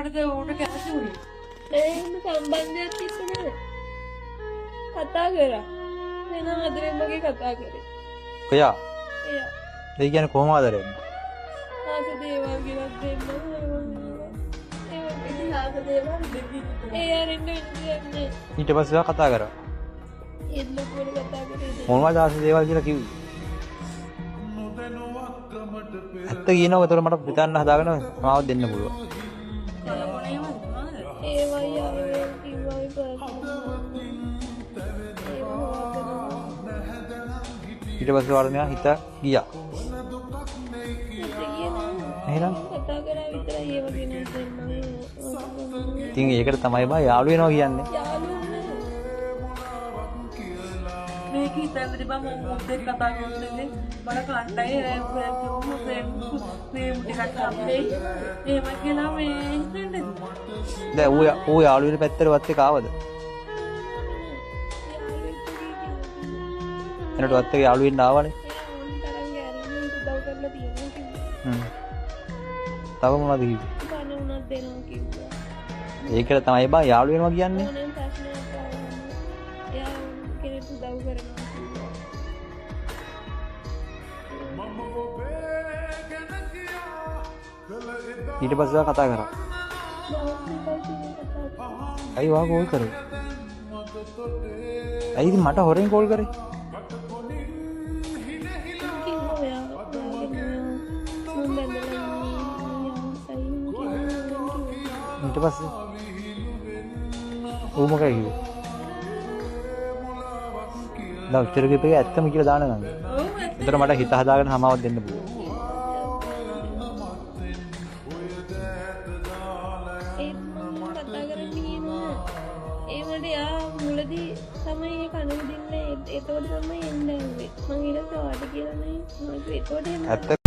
මොකටද උන්ට කැමති වුනේ? එහෙම සම්බන්ධයක් තිබුණේ කතා කරා. වෙන ආදරෙන් වගේ කතා කරේ. කොයා? එයා. ඒ කියන්නේ කොහොම ආදරෙන්ද? ආස දේවල් ගෙනත් දෙන්න. ඒ ආස දේවල් දෙන්න. ඒ අරින්න ඉන්නේ. ඊට පස්සේ ආ කතා කරා. ඒත් ලොකුවට කතා කරේ. මොනවද ආස දේවල් කියලා කිව්වේ? ඇත්ත කියනවා. ඒතර මට හිතන්න හදාගෙන මාව දෙන්න පුළුවන්. ඒවයි ආවේ කිව්වයි ඊට පස්සේ වර්ණයා හිත ගියා. එහෙනම් කතා කරා විතරයි ඒ වගේ නේද ඉතින් ඒකට තමයි බා යාළු වෙනවා කියන්නේ. මේක හිතන්නේ බා මම මුද්දේ කතා කරන්නේ මම කණ්ඩායම් මේ මුටි කට්ටන්නේ එහෙම කියලා මේ හිතන්නේ. දැන් ඌ යාළු වෙන පැත්තට වත් එක ආවද? එනට වත් එක යාළු වෙන්න ආවනේ. තව මොනවද කිව්වේ? ඒකට තමයි බා යාළු වෙනවා කියන්නේ. ඊට පස්සේ කතා කරා. අයි වා කෝල් කරේ. අයිද මට හොරෙන් කෝල් කරේ? ඊට පස්සේ ඌ මොකයි කිව්වේ? දැන් උත්තර කිව්වේ ඇත්තම කියලා දාන ගන්න. ඒතර මට හිත හදාගෙන හමාවක් දෙන්න පුළුවන්. ඒවට යා මුලදී තමයි කණු දින්නේ. ඒතකොට තමයි එන්නේ. මම ඊට පස්සේ වාට කියලා නේ. මම ඒතකොට ඇත්ත